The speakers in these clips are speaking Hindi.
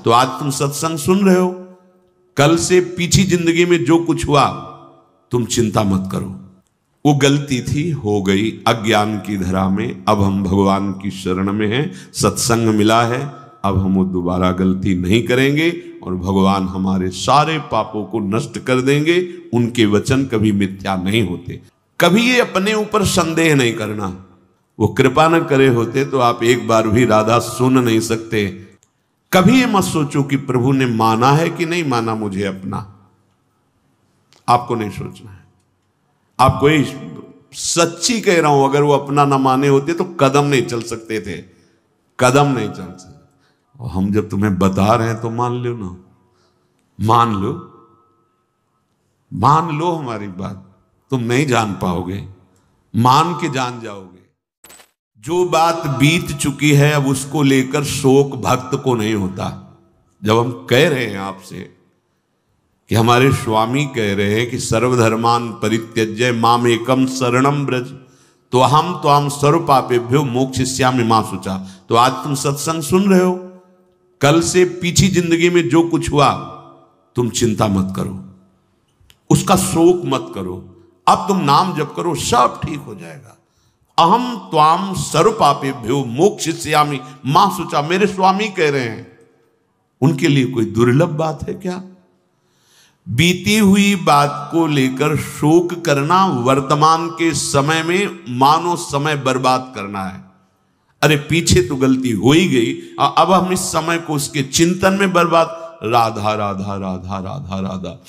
तो आज तुम सत्संग सुन रहे हो, कल से पीछे जिंदगी में जो कुछ हुआ तुम चिंता मत करो। वो गलती थी, हो गई अज्ञान की धरा में, अब हम भगवान की शरण में हैं, सत्संग मिला है, अब हम वो दोबारा गलती नहीं करेंगे और भगवान हमारे सारे पापों को नष्ट कर देंगे। उनके वचन कभी मिथ्या नहीं होते। कभी ये अपने ऊपर संदेह नहीं करना, वो कृपा न करे होते तो आप एक बार भी राधा सुन नहीं सकते। कभी ये मत सोचो कि प्रभु ने माना है कि नहीं माना मुझे अपना, आपको नहीं सोचना है। आपको ये सच्ची कह रहा हूं, अगर वो अपना ना माने होते तो कदम नहीं चल सकते थे, कदम नहीं चल सकते। और हम जब तुम्हें बता रहे हैं तो मान लो ना, मान लो, मान लो हमारी बात। तुम नहीं जान पाओगे, मान के जान जाओगे। जो बात बीत चुकी है अब उसको लेकर शोक भक्त को नहीं होता। जब हम कह रहे हैं आपसे कि हमारे स्वामी कह रहे हैं कि सर्वधर्मान परित्यज्य माम एकम शरणम ब्रज, तो हम त्वाम सर्व पापेभ्यो मोक्षयिष्यामि मा शुचा। तो आज तुम सत्संग सुन रहे हो, कल से पीछे जिंदगी में जो कुछ हुआ तुम चिंता मत करो, उसका शोक मत करो। अब तुम नाम जप करो, सब ठीक हो जाएगा। अहम त्वाम सर्व पापेभ्यो मोक्षयिष्यामि मा शुचा, मेरे स्वामी कह रहे हैं। उनके लिए कोई दुर्लभ बात है क्या? बीती हुई बात को लेकर शोक करना वर्तमान के समय में मानो समय बर्बाद करना है। अरे पीछे तो गलती हो ही गई, अब हम इस समय को उसके चिंतन में बर्बाद, राधा राधा राधा राधा राधा।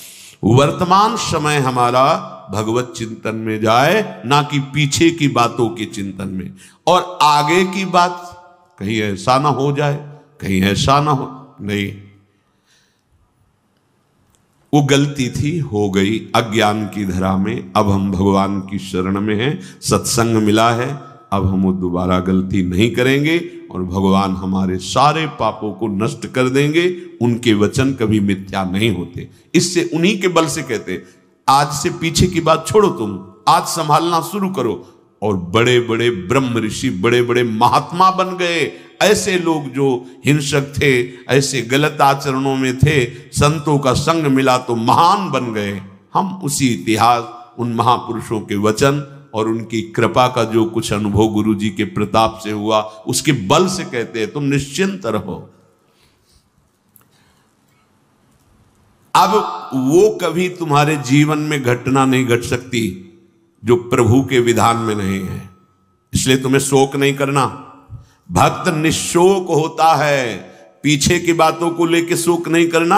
वर्तमान समय हमारा भगवत चिंतन में जाए, ना कि पीछे की बातों के चिंतन में। और आगे की बात कहीं ऐसा ना हो जाए, कहीं ऐसा ना हो, नहीं, वो गलती थी, हो गई अज्ञान की धरा में, अब हम भगवान की शरण में हैं, सत्संग मिला है, अब हम वो दोबारा गलती नहीं करेंगे और भगवान हमारे सारे पापों को नष्ट कर देंगे। उनके वचन कभी मिथ्या नहीं होते। इससे उन्हीं के बल से कहते, आज से पीछे की बात छोड़ो, तुम आज संभालना शुरू करो। और बड़े बड़े ब्रह्म ऋषि, बड़े बड़े महात्मा बन गए। ऐसे लोग जो हिंसक थे, ऐसे गलत आचरणों में थे, संतों का संग मिला तो महान बन गए। हम उसी इतिहास, उन महापुरुषों के वचन और उनकी कृपा का जो कुछ अनुभव गुरु जी के प्रताप से हुआ, उसके बल से कहते हैं तुम निश्चिंत रहो। अब वो कभी तुम्हारे जीवन में घटना नहीं घट सकती जो प्रभु के विधान में नहीं है, इसलिए तुम्हें शोक नहीं करना। भक्त निशोक होता है, पीछे की बातों को लेकर शोक नहीं करना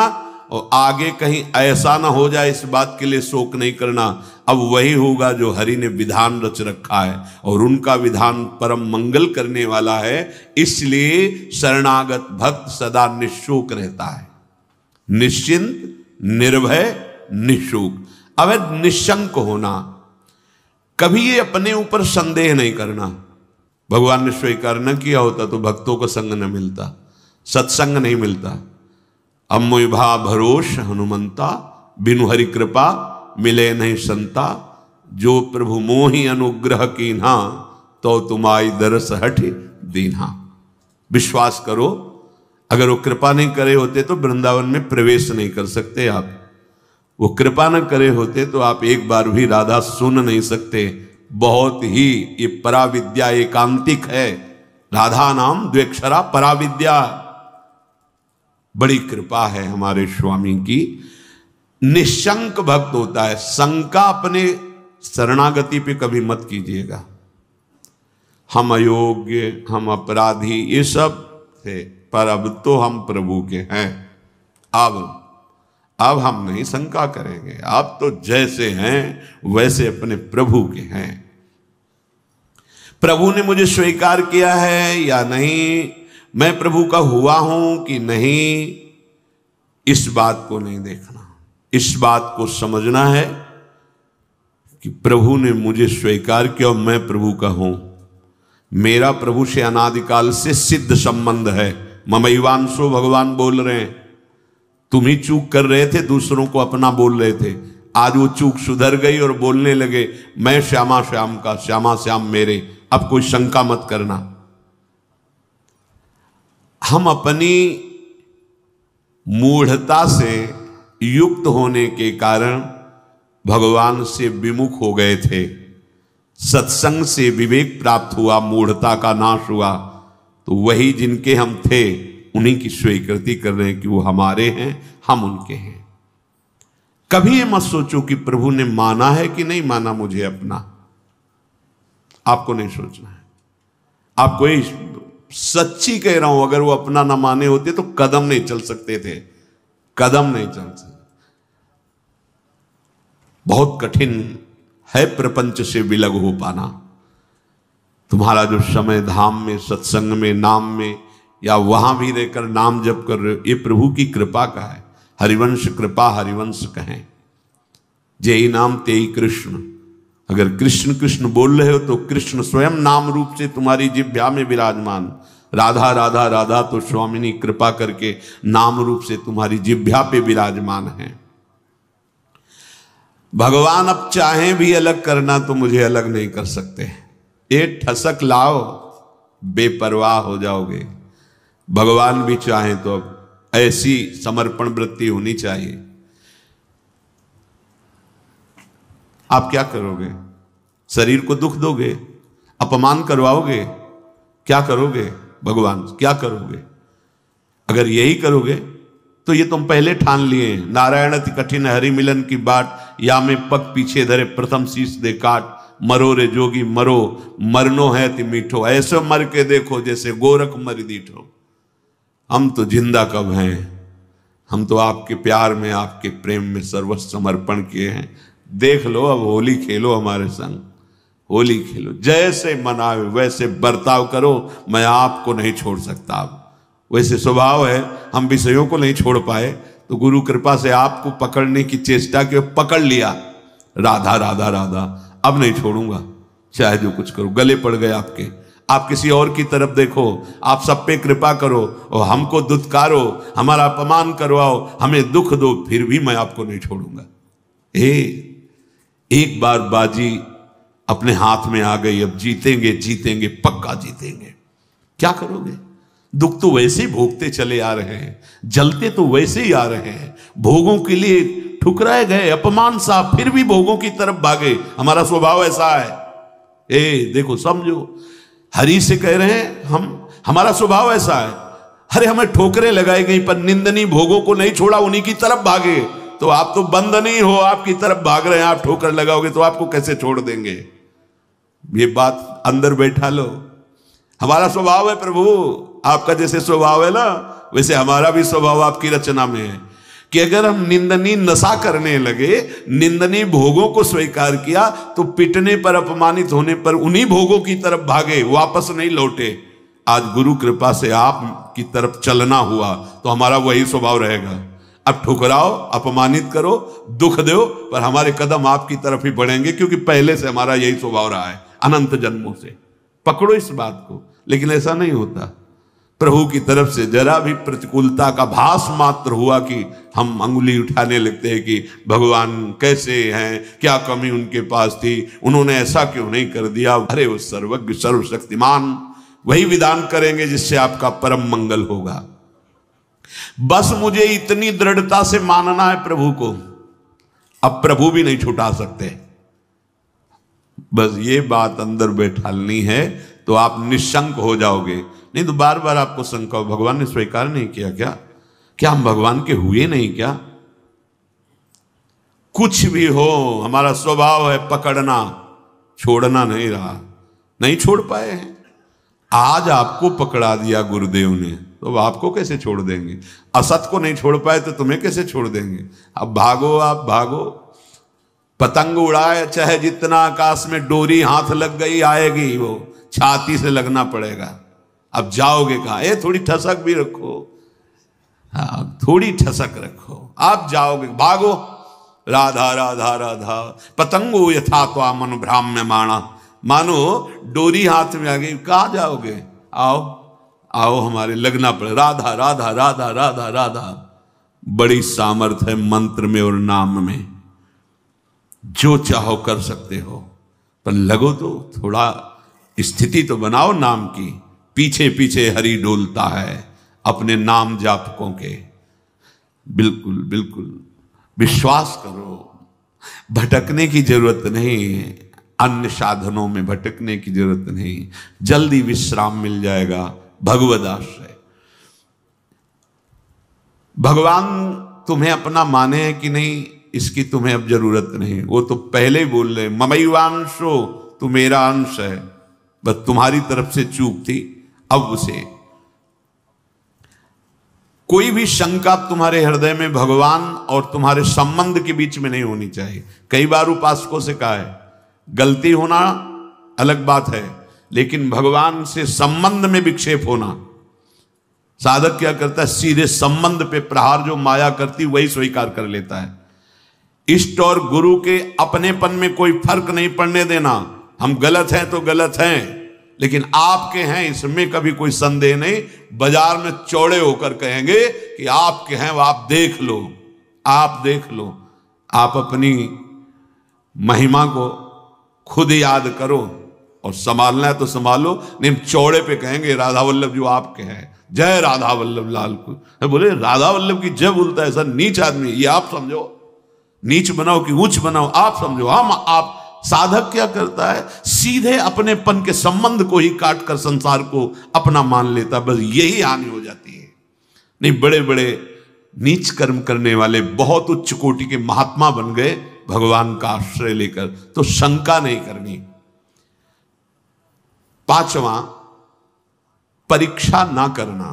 और आगे कहीं ऐसा ना हो जाए इस बात के लिए शोक नहीं करना। अब वही होगा जो हरि ने विधान रच रखा है और उनका विधान परम मंगल करने वाला है। इसलिए शरणागत भक्त सदा निशोक रहता है, निश्चिंत, निर्भय, निशोक। अब निशंक होना, कभी ये अपने ऊपर संदेह नहीं करना। भगवान ने स्वीकार न किया होता तो भक्तों को संग न मिलता, सत्संग नहीं मिलता। अम्मोभा भरोस हनुमंता, बिनु हरि कृपा मिले नहीं संता। जो प्रभु मोहि अनुग्रह कीन्हा, तो तुम्हारी दरस हठ दीन्हा। विश्वास करो, अगर वो कृपा नहीं करे होते तो वृंदावन में प्रवेश नहीं कर सकते आप। वो कृपा न करे होते तो आप एक बार भी राधा सुन नहीं सकते। बहुत ही ये पराविद्या एकांतिक है, राधा नाम द्वेक्षरा पराविद्या। बड़ी कृपा है हमारे स्वामी की। निशंक भक्त होता है, शंका अपने शरणागति पे कभी मत कीजिएगा। हम अयोग्य, हम अपराधी, ये सब थे, पर अब तो हम प्रभु के हैं। अब हम नहीं शंका करेंगे, अब तो जैसे हैं वैसे अपने प्रभु के हैं। प्रभु ने मुझे स्वीकार किया है या नहीं, मैं प्रभु का हुआ हूं कि नहीं, इस बात को नहीं देखना। इस बात को समझना है कि प्रभु ने मुझे स्वीकार किया और मैं प्रभु का हूं। मेरा प्रभु से अनादिकाल से सिद्ध संबंध है। ममैवांशो भगवान बोल रहे हैं। तुम ही चूक कर रहे थे, दूसरों को अपना बोल रहे थे। आज वो चूक सुधर गई और बोलने लगे मैं श्यामा श्याम का, श्यामा श्याम मेरे। अब कोई शंका मत करना। हम अपनी मूढ़ता से युक्त होने के कारण भगवान से विमुख हो गए थे। सत्संग से विवेक प्राप्त हुआ, मूढ़ता का नाश हुआ, तो वही जिनके हम थे उन्हीं की स्वीकृति कर रहे हैं कि वो हमारे हैं, हम उनके हैं। कभी ये मत सोचो कि प्रभु ने माना है कि नहीं माना मुझे अपना, आपको नहीं सोचना है। आप कोई सच्ची कह रहा हूं, अगर वो अपना ना माने होते तो कदम नहीं चल सकते थे, कदम नहीं चल सकते। बहुत कठिन है प्रपंच से विलग हो पाना। तुम्हारा जो समय धाम में, सत्संग में, नाम में, या वहां भी रहकर नाम जप कर रहे हो, ये प्रभु की कृपा का है। हरिवंश कृपा हरिवंश कहें, जेई नाम तेई कृष्ण। अगर कृष्ण कृष्ण बोल रहे हो तो कृष्ण स्वयं नाम रूप से तुम्हारी जिह्वा में विराजमान। राधा राधा राधा तो स्वामिनी कृपा करके नाम रूप से तुम्हारी जिह्वा पे विराजमान है। भगवान अब चाहें भी अलग करना तो मुझे अलग नहीं कर सकते। एक ठसक लाओ, बेपरवाह हो जाओगे। भगवान भी चाहें तो अब ऐसी समर्पण वृत्ति होनी चाहिए। आप क्या करोगे? शरीर को दुख दोगे, अपमान करवाओगे, क्या करोगे? भगवान क्या करोगे? अगर यही करोगे तो ये तुम पहले ठान लिए, नारायण अति कठिन हरि मिलन की बाट, या में पग पीछे धरे प्रथम शीश दे काट। मरो रे जोगी मरो, मरनो है अति मीठो, ऐसे मर के देखो जैसे गोरख मर दीठो। हम तो जिंदा कब हैं, हम तो आपके प्यार में, आपके प्रेम में सर्वस्व समर्पण किए हैं। देख लो, अब होली खेलो हमारे संग, होली खेलो, जैसे मनावे वैसे बर्ताव करो, मैं आपको नहीं छोड़ सकता। अब वैसे स्वभाव है, हम विषयों को नहीं छोड़ पाए तो गुरु कृपा से आपको पकड़ने की चेष्टा की, पकड़ लिया, राधा राधा राधा, अब नहीं छोड़ूंगा, चाहे जो कुछ करो। गले पड़ गए आपके, आप किसी और की तरफ देखो, आप सब पे कृपा करो और हमको दुत्कारो, हमारा अपमान करवाओ, हमें दुख दो, फिर भी मैं आपको नहीं छोड़ूंगा। एक बार बाजी अपने हाथ में आ गई, अब जीतेंगे जीतेंगे, पक्का जीतेंगे। क्या करोगे? दुख तो वैसे ही भोगते चले आ रहे हैं, जलते तो वैसे ही आ रहे हैं, भोगों के लिए ठुकराए गए, अपमान सा, फिर भी भोगों की तरफ भागे। हमारा स्वभाव ऐसा है। देखो, समझो, हरि से कह रहे हैं हमारा स्वभाव ऐसा है। अरे हमें ठोकरें लगाई गई पर निंदनीय भोगों को नहीं छोड़ा, उन्हीं की तरफ भागे। तो आप तो बंधनी हो, आपकी तरफ भाग रहे हैं, आप ठोकर लगाओगे तो आपको कैसे छोड़ देंगे? ये बात अंदर बैठा लो। हमारा स्वभाव है प्रभु, आपका जैसे स्वभाव है ना, वैसे हमारा भी स्वभाव आपकी रचना में है कि अगर हम निंदनीय नशा करने लगे, निंदनीय भोगों को स्वीकार किया, तो पिटने पर, अपमानित होने पर उन्हीं भोगों की तरफ भागे, वापस नहीं लौटे। आज गुरु कृपा से आप की तरफ चलना हुआ तो हमारा वही स्वभाव रहेगा। अब ठुकराओ, अपमानित करो, दुख दो, पर हमारे कदम आपकी तरफ ही बढ़ेंगे, क्योंकि पहले से हमारा यही स्वभाव रहा है, अनंत जन्मों से। पकड़ो इस बात को। लेकिन ऐसा नहीं होता। प्रभु की तरफ से जरा भी प्रतिकूलता का भास मात्र हुआ कि हम अंगुली उठाने लगते हैं कि भगवान कैसे हैं, क्या कमी उनके पास थी, उन्होंने ऐसा क्यों नहीं कर दिया। अरे वो सर्वज्ञ सर्वशक्तिमान वही विधान करेंगे जिससे आपका परम मंगल होगा। बस मुझे इतनी दृढ़ता से मानना है प्रभु को, अब प्रभु भी नहीं छुटा सकते। बस ये बात अंदर बैठालनी है तो आप निशंक हो जाओगे। नहीं तो बार बार आपको शंका हो, भगवान ने स्वीकार नहीं किया क्या हम भगवान के हुए नहीं क्या? कुछ भी हो, हमारा स्वभाव है पकड़ना, छोड़ना नहीं रहा, नहीं छोड़ पाए हैं। आज आपको पकड़ा दिया गुरुदेव ने, तो अब आपको कैसे छोड़ देंगे? असत को नहीं छोड़ पाए तो तुम्हें कैसे छोड़ देंगे? अब भागो, आप भागो, पतंग उड़ाए चाहे जितना, आकाश में डोरी हाथ लग गई आएगी, वो छाती से लगना पड़ेगा। अब जाओगे कहाँ? थोड़ी ठसक भी रखो, हाँ थोड़ी ठसक रखो, आप जाओगे, भागो। राधा राधा राधा पतंगो यथा त्वा मन भ्राम्य माणा, मानो डोरी हाथ में आ गई, कहाँ जाओगे? आओ आओ, हमारे लगना पड़े। राधा राधा राधा राधा राधा, बड़ी सामर्थ है मंत्र में और नाम में, जो चाहो कर सकते हो, पर लगो तो, थोड़ा स्थिति तो बनाओ नाम की। पीछे पीछे हरि डोलता है अपने नाम जापकों के। बिल्कुल बिल्कुल विश्वास करो, भटकने की जरूरत नहीं है, अन्य साधनों में भटकने की जरूरत नहीं, जल्दी विश्राम मिल जाएगा। भगवद आश्रय, भगवान तुम्हें अपना माने हैं कि नहीं इसकी तुम्हें अब जरूरत नहीं, वो तो पहले ही बोल रहे ममैवांशो, तू मेरा अंश है, बस तुम्हारी तरफ से चूक थी। अब उसे कोई भी शंका तुम्हारे हृदय में भगवान और तुम्हारे संबंध के बीच में नहीं होनी चाहिए। कई बार उपासकों से कहा है, गलती होना अलग बात है, लेकिन भगवान से संबंध में विक्षेप होना, साधक क्या करता है, सीधे संबंध पे प्रहार जो माया करती वही स्वीकार कर लेता है। इष्ट और गुरु के अपनेपन में कोई फर्क नहीं पड़ने देना। हम गलत हैं तो गलत हैं, लेकिन आपके हैं इसमें कभी कोई संदेह नहीं। बाजार में चौड़े होकर कहेंगे कि आपके हैं, वो आप देख लो, आप देख लो। आप अपनी महिमा को खुद याद करो और संभालना है तो संभालो, नहीं चौड़े पे कहेंगे राधा वल्लभ जो आपके हैं, जय राधा वल्लभ लाल को। बोले राधा वल्लभ की जय बोलता है ऐसा नीच आदमी, ये आप समझो, नीच बनाओ कि ऊंच बनाओ आप समझो। हम आप साधक क्या करता है, सीधे अपनेपन के संबंध को ही काट कर संसार को अपना मान लेता, बस यही हानि हो जाती है। नहीं, बड़े बड़े नीच कर्म करने वाले बहुत उच्च कोटि के महात्मा बन गए भगवान का आश्रय लेकर, तो शंका नहीं करनी। पांचवा, परीक्षा ना करना।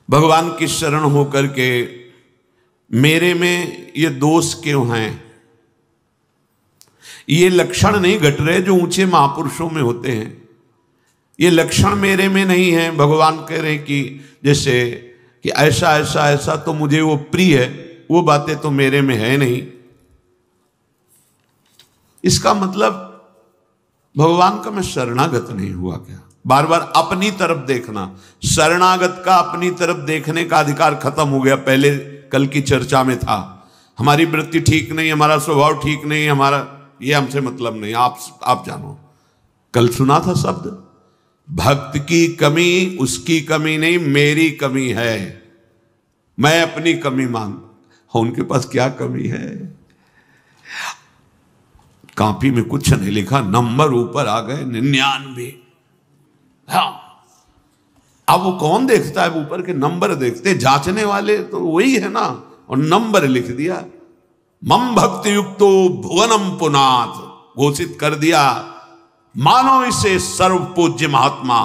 भगवान की शरण होकर के मेरे में ये दोष क्यों हैं, ये लक्षण नहीं घट रहे जो ऊंचे महापुरुषों में होते हैं, ये लक्षण मेरे में नहीं है। भगवान कह रहे कि जैसे कि ऐसा ऐसा ऐसा तो मुझे वो प्रिय है, वो बातें तो मेरे में है नहीं। इसका मतलब भगवान का मैं शरणागत नहीं हुआ क्या? बार बार अपनी तरफ देखना, शरणागत का अपनी तरफ देखने का अधिकार खत्म हो गया। पहले कल की चर्चा में था, हमारी वृत्ति ठीक नहीं, हमारा स्वभाव ठीक नहीं, हमारा ये हमसे मतलब नहीं, आप जानो। कल सुना था शब्द, भक्त की कमी उसकी कमी नहीं, मेरी कमी है, मैं अपनी कमी मान। उनके पास क्या कमी है? कॉपी में कुछ नहीं लिखा, नंबर ऊपर आ गए 99। हाँ, अब वो कौन देखता है? ऊपर के नंबर देखते, जांचने वाले तो वही है ना, और नंबर लिख दिया। मम भक्ति युक्तो भुवनम पुनाथ घोषित कर दिया, मानो इसे सर्व पूज्य महात्मा,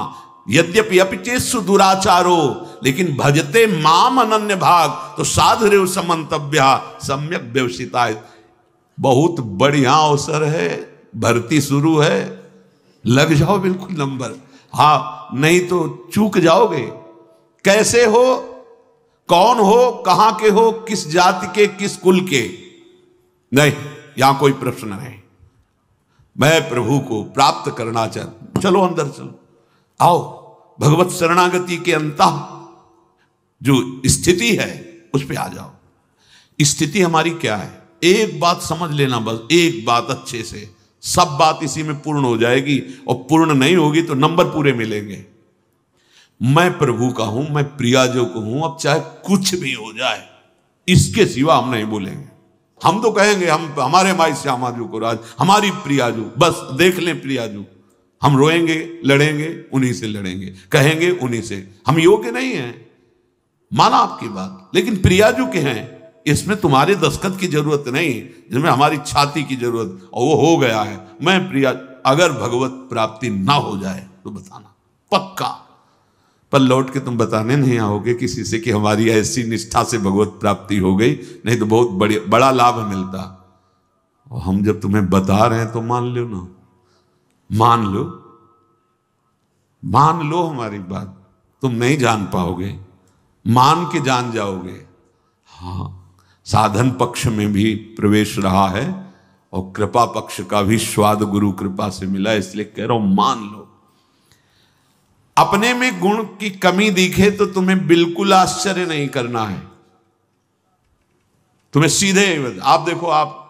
यद्यपि अपिचेसु दुराचारो, लेकिन भजते माम अनन्य भाग, तो साधुरेव समंतव्या सम्यक व्यवसिता। बहुत बढ़िया अवसर है, भर्ती शुरू है, लग जाओ बिल्कुल नंबर। हाँ, नहीं तो चूक जाओगे। कैसे हो, कौन हो, कहां के हो, किस जाति के, किस कुल के, नहीं, यहां कोई प्रश्न नहीं। मैं प्रभु को प्राप्त करना चाहता हूं, चलो अंदर चलो, आओ भगवत शरणागति के अंतः जो स्थिति है उस पे आ जाओ। स्थिति हमारी क्या है? एक बात समझ लेना, बस एक बात अच्छे से, सब बात इसी में पूर्ण हो जाएगी, और पूर्ण नहीं होगी तो नंबर पूरे मिलेंगे। मैं प्रभु का हूं, मैं प्रियाजो को हूं, अब चाहे कुछ भी हो जाए, इसके सिवा हम नहीं बोलेंगे। हम तो कहेंगे हम हमारे माई श्यामाजू को राज, हमारी प्रियाजू, बस देख लें प्रियाजू। हम रोएंगे, लड़ेंगे, उन्हीं से लड़ेंगे, कहेंगे उन्हीं से। हम योग्य नहीं हैं, माना आपकी बात, लेकिन प्रियाजू के हैं, इसमें तुम्हारे दस्तखत की जरूरत नहीं, जिसमें हमारी छाती की जरूरत, और वो हो गया है। मैं प्रिया, अगर भगवत प्राप्ति ना हो जाए तो बताना पक्का, पर लौट के तुम बताने नहीं आओगे किसी से कि हमारी ऐसी निष्ठा से भगवत प्राप्ति हो गई, नहीं तो बहुत बड़ा लाभ मिलता। और हम जब तुम्हें बता रहे हैं तो मान लो ना, मान लो, मान लो हमारी बात। तुम नहीं जान पाओगे, मान के जान जाओगे। हाँ, साधन पक्ष में भी प्रवेश रहा है और कृपा पक्ष का भी स्वाद गुरु कृपा से मिला, इसलिए कह रहा हूं मान लो। अपने में गुण की कमी दिखे तो तुम्हें बिल्कुल आश्चर्य नहीं करना है, तुम्हें सीधे आप देखो, आप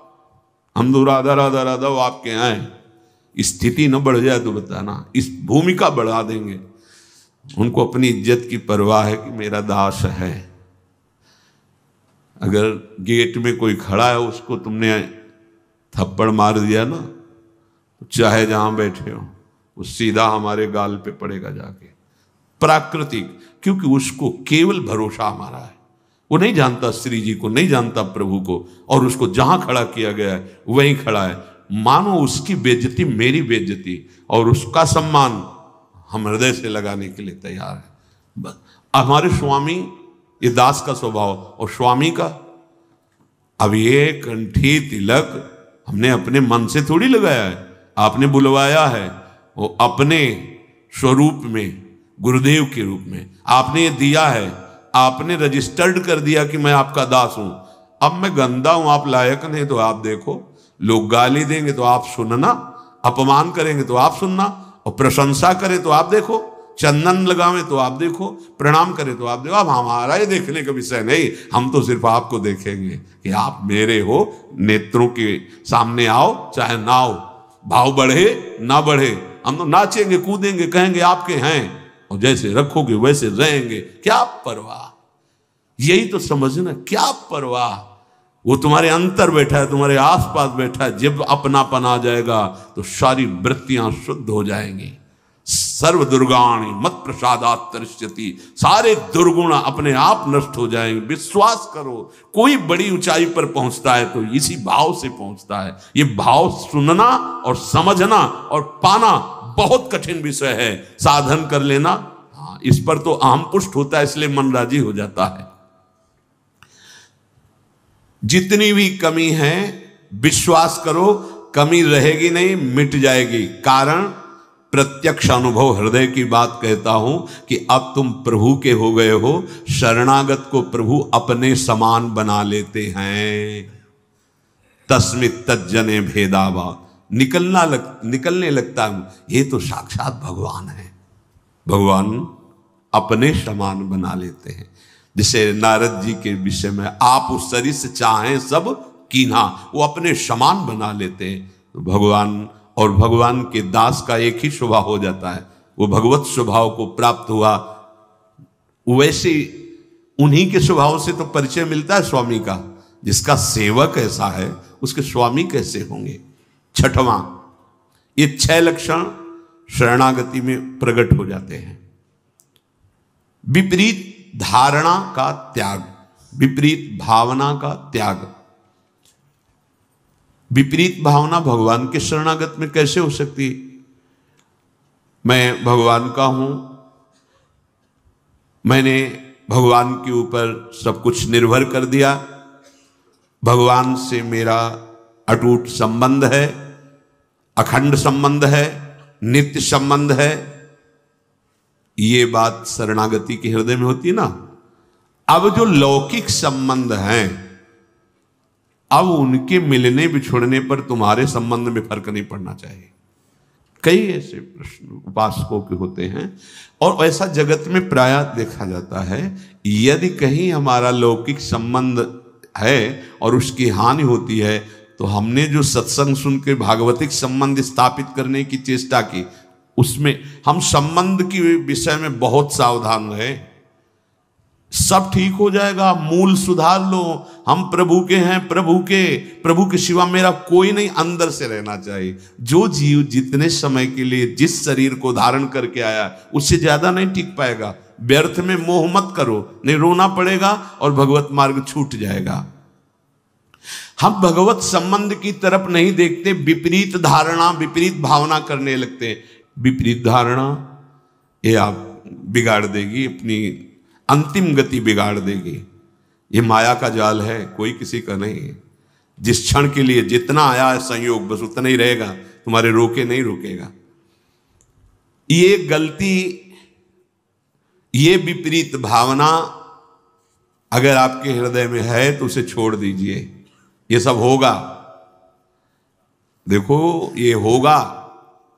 हम तो राधा राधा राधा वो आपके यहां है, स्थिति न बढ़ जाए तो बताना, इस भूमिका बढ़ा देंगे। उनको अपनी इज्जत की परवाह है कि मेरा दास है, अगर गेट में कोई खड़ा है उसको तुमने थप्पड़ मार दिया ना, तो चाहे जहां बैठे हो वो सीधा हमारे गाल पे पड़ेगा जाके। प्राकृतिक, क्योंकि उसको केवल भरोसा हमारा है। वो नहीं जानता श्री जी को, नहीं जानता प्रभु को, और उसको जहां खड़ा किया गया है वहीं खड़ा है। मानो उसकी बेइज्जती मेरी बेइज्जती, और उसका सम्मान हम हृदय से लगाने के लिए तैयार है। हमारे स्वामी, ये दास का स्वभाव, और स्वामी का अब ये कंठी तिलक हमने अपने मन से थोड़ी लगाया है, आपने बुलवाया है। वो अपने स्वरूप में, गुरुदेव के रूप में आपने ये दिया है, आपने रजिस्टर्ड कर दिया कि मैं आपका दास हूं। अब मैं गंदा हूं, आप लायक नहीं, तो आप देखो, लोग गाली देंगे तो आप सुनना, अपमान करेंगे तो आप सुनना, और प्रशंसा करें तो आप देखो, चंदन लगावे तो आप देखो, प्रणाम करें तो आप देखो। अब हमारा ये देखने का विषय नहीं, हम तो सिर्फ आपको देखेंगे कि आप मेरे हो। नेत्रों के सामने आओ चाहे ना आओ, भाव बढ़े ना बढ़े, हम तो नाचेंगे कूदेंगे, कहेंगे आपके हैं, और जैसे रखोगे वैसे रहेंगे। क्या परवाह, यही तो समझना, क्या परवाह। वो तुम्हारे अंतर बैठा है, तुम्हारे आसपास बैठा है। जब अपनापन आ जाएगा तो सारी वृत्तियां शुद्ध हो जाएंगी। सर्व दुर्गाणी मत प्रसादात तरिष्यति, सारे दुर्गुण अपने आप नष्ट हो जाएंगे। विश्वास करो, कोई बड़ी ऊंचाई पर पहुंचता है तो इसी भाव से पहुंचता है। ये भाव सुनना और समझना और पाना बहुत कठिन विषय है। साधन कर लेना, हाँ, इस पर तो अहम पुष्ट होता है, इसलिए मन राजी हो जाता है। जितनी भी कमी है विश्वास करो, कमी रहेगी नहीं, मिट जाएगी। कारण प्रत्यक्ष अनुभव, हृदय की बात कहता हूं कि अब तुम प्रभु के हो गए हो। शरणागत को प्रभु अपने समान बना लेते हैं। तस्मित तज्जने भेदावा, निकलने लगता है, ये तो साक्षात भगवान है। भगवान अपने समान बना लेते हैं। जैसे नारद जी के विषय में, आप उस शरीर से चाहें सब कीन्हा, वो अपने समान बना लेते हैं। तो भगवान और भगवान के दास का एक ही स्वभाव हो जाता है, वो भगवत स्वभाव को प्राप्त हुआ। वैसे उन्हीं के स्वभाव से तो परिचय मिलता है स्वामी का। जिसका सेवक ऐसा है उसके स्वामी कैसे होंगे। छठवां, ये 6 लक्षण शरणागति में प्रकट हो जाते हैं। विपरीत धारणा का त्याग, विपरीत भावना का त्याग। विपरीत भावना भगवान के शरणागत में कैसे हो सकती है। मैं भगवान का हूं, मैंने भगवान के ऊपर सब कुछ निर्भर कर दिया, भगवान से मेरा अटूट संबंध है, अखंड संबंध है, नित्य संबंध है। ये बात शरणागति के हृदय में होती है ना। अब जो लौकिक संबंध हैं, अब उनके मिलने बिछुड़ने पर तुम्हारे संबंध में फर्क नहीं पड़ना चाहिए। कई ऐसे प्रश्न उपासकों के होते हैं, और ऐसा जगत में प्रायः देखा जाता है। यदि कहीं हमारा लौकिक संबंध है और उसकी हानि होती है, तो हमने जो सत्संग सुन के भागवतिक संबंध स्थापित करने की चेष्टा की, उसमें हम संबंध के विषय में बहुत सावधान रहे। सब ठीक हो जाएगा, मूल सुधार लो। हम प्रभु के हैं, प्रभु के सिवा मेरा कोई नहीं, अंदर से रहना चाहिए। जो जीव जितने समय के लिए जिस शरीर को धारण करके आया, उससे ज्यादा नहीं टिक पाएगा। व्यर्थ में मोह मत करो, नहीं रोना पड़ेगा और भगवत मार्ग छूट जाएगा। हम भगवत संबंध की तरफ नहीं देखते, विपरीत धारणा, विपरीत भावना करने लगते हैं। विपरीत धारणा ये आप बिगाड़ देगी, अपनी अंतिम गति बिगाड़ देगी। ये माया का जाल है, कोई किसी का नहीं है। जिस क्षण के लिए जितना आया है संयोग, बस उतना ही रहेगा, तुम्हारे रोके नहीं रोकेगा। ये गलती, ये विपरीत भावना अगर आपके हृदय में है तो उसे छोड़ दीजिए। ये सब होगा, देखो ये होगा।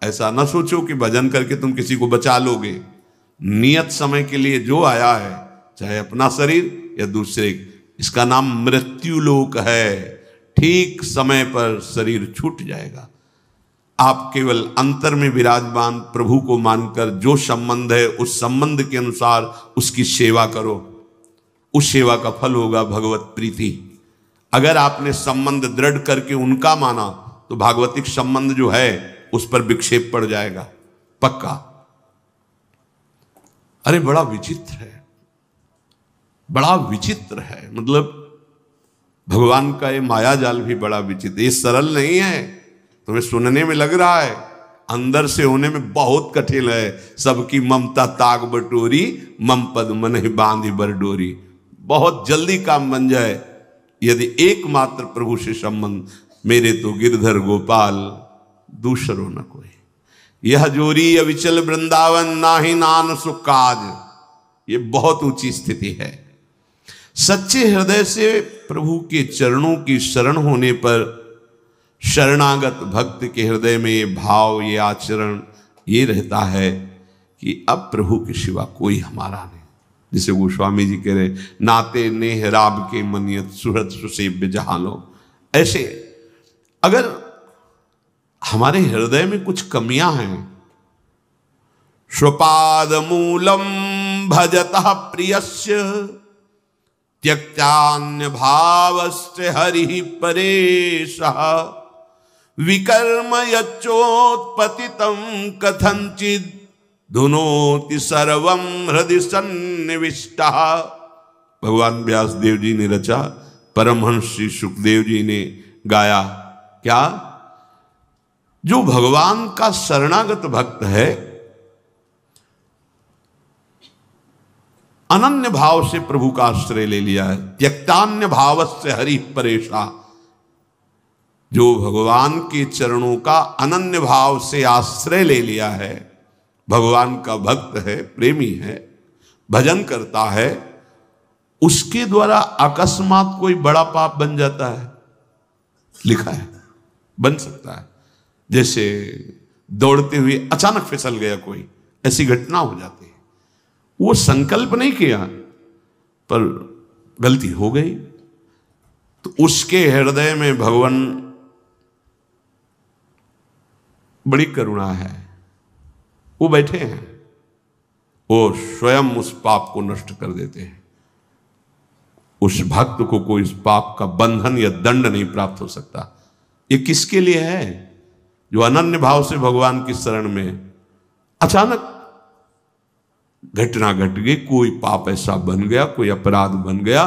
ऐसा ना सोचो कि भजन करके तुम किसी को बचा लोगे। नियत समय के लिए जो आया है, चाहे अपना शरीर या दूसरे, इसका नाम मृत्यु लोक है। ठीक समय पर शरीर छूट जाएगा। आप केवल अंतर में विराजमान प्रभु को मानकर जो संबंध है उस संबंध के अनुसार उसकी सेवा करो, उस सेवा का फल होगा भगवत प्रीति। अगर आपने संबंध दृढ़ करके उनका माना तो भागवतिक संबंध जो है उस पर विक्षेप पड़ जाएगा पक्का। अरे बड़ा विचित्र है, बड़ा विचित्र है। मतलब भगवान का ये माया जाल भी बड़ा विचित्र, ये सरल नहीं है। तुम्हें सुनने में लग रहा है, अंदर से होने में बहुत कठिन है। सबकी ममता ताग बटोरी, मम पद मन ही बांधी बरडोरी। बहुत जल्दी काम बन जाए यदि एकमात्र प्रभु से संबंध। मेरे तो गिरधर गोपाल दूसरो न कोई, यह जोरी अविचल वृंदावन नाही नान सुख काज। ये बहुत ऊंची स्थिति है। सच्चे हृदय से प्रभु के चरणों की शरण होने पर शरणागत भक्त के हृदय में ये भाव, ये आचरण ये रहता है कि अब प्रभु के सिवा कोई हमारा नहीं। जिसे गोस्वामी जी कह रहे, नाते नेह राब के मनियत सुहृद सुसेव्य जहां लो। ऐसे अगर हमारे हृदय में कुछ कमियां हैं, स्वपाद मूलम भजतः प्रियस्य त्यक्त्यान्य भावस्य हरि परेशः विकर्म यच्चोत्पतितं कथंचित् धुनोति सर्वं हृदि सन्निविष्टः। भगवान व्यास देव जी ने रचा, परमहंस श्री सुखदेव जी ने गाया। क्या? जो भगवान का शरणागत भक्त है, अनन्य भाव से प्रभु का आश्रय ले लिया है, त्यक्तान्य भावस्य हरि परेशा। जो भगवान के चरणों का अनन्य भाव से आश्रय ले लिया है, भगवान का भक्त है, प्रेमी है, भजन करता है, उसके द्वारा अकस्मात कोई बड़ा पाप बन जाता है। लिखा है बन सकता है। जैसे दौड़ते हुए अचानक फिसल गया कोई, ऐसी घटना हो जाती है। वो संकल्प नहीं किया पर गलती हो गई, तो उसके हृदय में भगवान बड़ी करुणा है। वो बैठे हैं, वो स्वयं उस पाप को नष्ट कर देते हैं। उस भक्त को कोई इस पाप का बंधन या दंड नहीं प्राप्त हो सकता। ये किसके लिए है? जो अनन्य भाव से भगवान की शरण में अचानक घटना घट गई, कोई पाप ऐसा बन गया, कोई अपराध बन गया।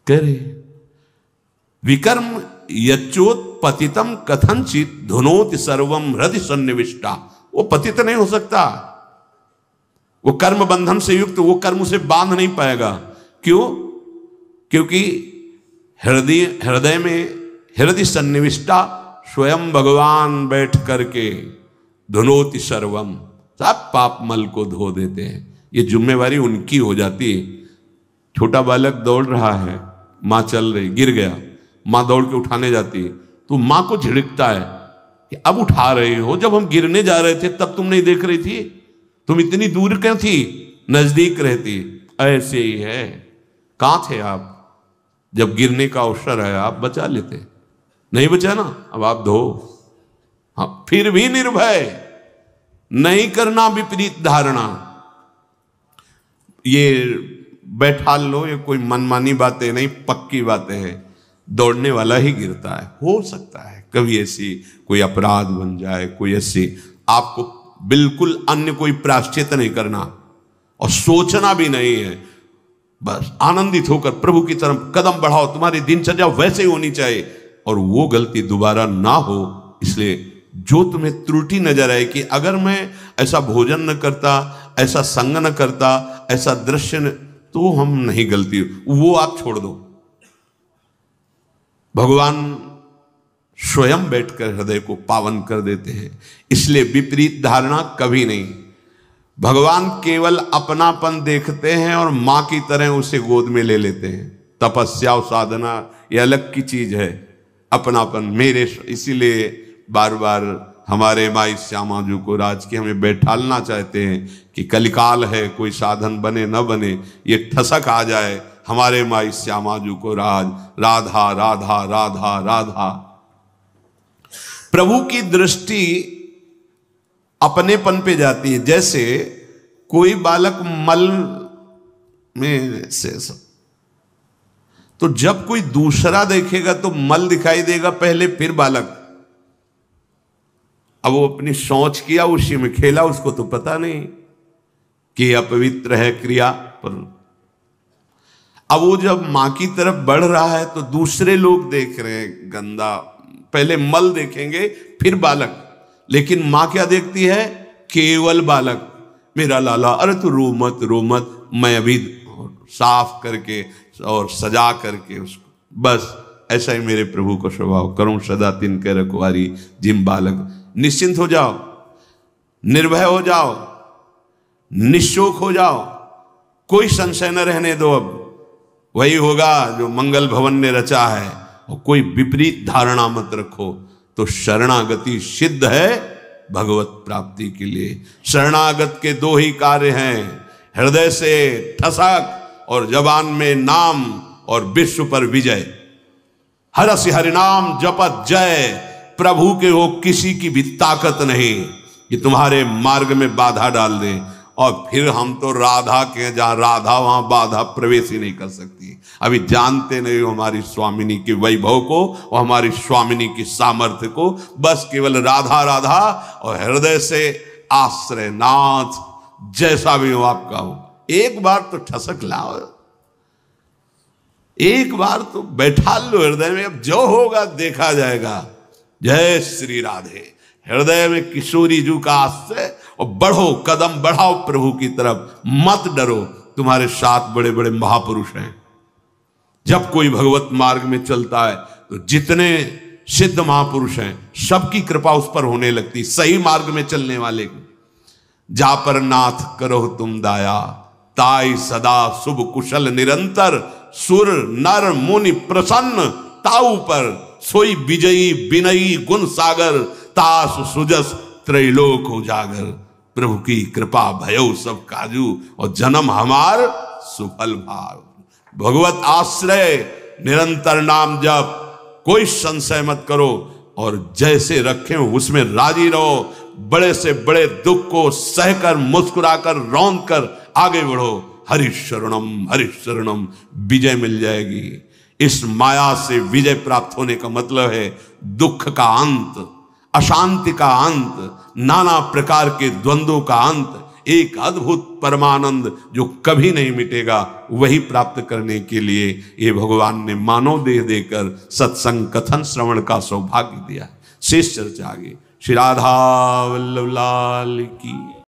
कह रहे विकर्म यच्चोत्पतितम कथंचित धुनोति सर्वम हृदि सन्निविष्टा। वो पतित नहीं हो सकता, वो कर्म बंधन से युक्त, वो कर्म उसे बांध नहीं पाएगा। क्यों? क्योंकि हृदय में हृदय सन्निविष्टा स्वयं भगवान बैठ करके धुनोति सर्वम, सब पाप मल को धो देते हैं। ये जिम्मेवारी उनकी हो जाती है। छोटा बालक दौड़ रहा है, माँ चल रही, गिर गया, माँ दौड़ के उठाने जाती है, तो माँ को झिड़कता है कि अब उठा रहे हो, जब हम गिरने जा रहे थे तब तुम नहीं देख रही थी, तुम इतनी दूर क्यों थी, नजदीक रहती। ऐसे ही है, कहां थे आप जब गिरने का अवसर है, आप बचा लेते, नहीं बचा ना, अब आप धो। हाँ, फिर भी निर्भय नहीं करना विपरीत धारणा। ये बैठा लो, ये कोई मनमानी बातें नहीं, पक्की बातें हैं। दौड़ने वाला ही गिरता है। हो सकता है कभी ऐसी कोई अपराध बन जाए, कोई ऐसी, आपको बिल्कुल अन्य कोई प्रायश्चित नहीं करना और सोचना भी नहीं है। बस आनंदित होकर प्रभु की तरफ कदम बढ़ाओ। तुम्हारी दिनचर्या वैसे ही होनी चाहिए और वो गलती दोबारा ना हो। इसलिए जो तुम्हें त्रुटि नजर आए कि अगर मैं ऐसा भोजन न करता, ऐसा संग न करता, ऐसा दृश्य न, तो हम नहीं गलती, वो आप छोड़ दो। भगवान स्वयं बैठकर हृदय को पावन कर देते हैं। इसलिए विपरीत धारणा कभी नहीं। भगवान केवल अपनापन देखते हैं और मां की तरह उसे गोद में ले लेते हैं। तपस्या और साधना ये अलग की चीज है, अपनापन मेरे। इसीलिए बार बार हमारे माई श्यामा जी को राज की हमें बैठालना चाहते हैं कि कलिकाल है, कोई साधन बने न बने, ये ठसक आ जाए हमारे माई श्यामा जी को राज, राधा राधा राधा राधा। प्रभु की दृष्टि अपनेपन पे जाती है। जैसे कोई बालक मल मेरे से सब। तो जब कोई दूसरा देखेगा तो मल दिखाई देगा पहले, फिर बालक। अब वो अपनी सोच किया, उसी में खेला, उसको तो पता नहीं कि अपवित्र है क्रिया पर। अब वो जब मां की तरफ बढ़ रहा है तो दूसरे लोग देख रहे हैं गंदा, पहले मल देखेंगे फिर बालक, लेकिन मां क्या देखती है? केवल बालक। मेरा लाला, अरे तू रो मत रो मत, मैं अभी साफ करके और सजा करके उसको, बस ऐसा ही मेरे प्रभु को स्वभाव, करूं सदा तिनके रखवारी जिम बालक। निश्चिंत हो जाओ, निर्भय हो जाओ, निशोक हो जाओ, कोई संशय न रहने दो। अब वही होगा जो मंगल भवन ने रचा है, और कोई विपरीत धारणा मत रखो। तो शरणागति सिद्ध है भगवत प्राप्ति के लिए। शरणागत के दो ही कार्य हैं, हृदय से ठसक और जबान में नाम, और विश्व पर विजय। हरसि हरिनाम जपत जय, प्रभु के हो किसी की भी ताकत नहीं कि तुम्हारे मार्ग में बाधा डाल दे। और फिर हम तो राधा के, जहां राधा वहां बाधा प्रवेश ही नहीं कर सकती। अभी जानते नहीं हो हमारी स्वामिनी के वैभव को और हमारी स्वामिनी की सामर्थ्य को। बस केवल राधा राधा, और हृदय से आश्रय नाथ, जैसा भी हो आपका हो। एक बार तो ठसक लाओ, एक बार तो बैठा लो हृदय में, अब जो होगा देखा जाएगा। जय श्री राधे। हृदय में किशोरी जू का आश्रय, और बढ़ो, कदम बढ़ाओ प्रभु की तरफ, मत डरो। तुम्हारे साथ बड़े बड़े महापुरुष हैं। जब कोई भगवत मार्ग में चलता है तो जितने सिद्ध महापुरुष हैं सबकी कृपा उस पर होने लगती, सही मार्ग में चलने वाले की। जा पर नाथ करो तुम दाया, ताई सदा शुभ कुशल निरंतर, सुर नर मुनि प्रसन्न ताऊ पर, सोई विजयी विनयी गुण सागर, तास सुजस त्रैलोक उजागर। प्रभु की कृपा भयो सब काजू, और जन्म हमार सुफल भाव। भगवत आश्रय, निरंतर नाम जप, कोई संशय मत करो, और जैसे रखे हो उसमें राजी रहो। बड़े से बड़े दुख को सहकर, मुस्कुराकर, रौंद कर आगे बढ़ो। हरि शरणम, विजय मिल जाएगी। इस माया से विजय प्राप्त होने का मतलब है दुख का अंत, अशांति का अंत, नाना प्रकार के द्वंद्वों का अंत, एक अद्भुत परमानंद जो कभी नहीं मिटेगा। वही प्राप्त करने के लिए ये भगवान ने मानव देह देकर सत्संग कथन श्रवण का सौभाग्य दिया। शेष चर्चा आगे। श्री राधा वल्लभ लाल की।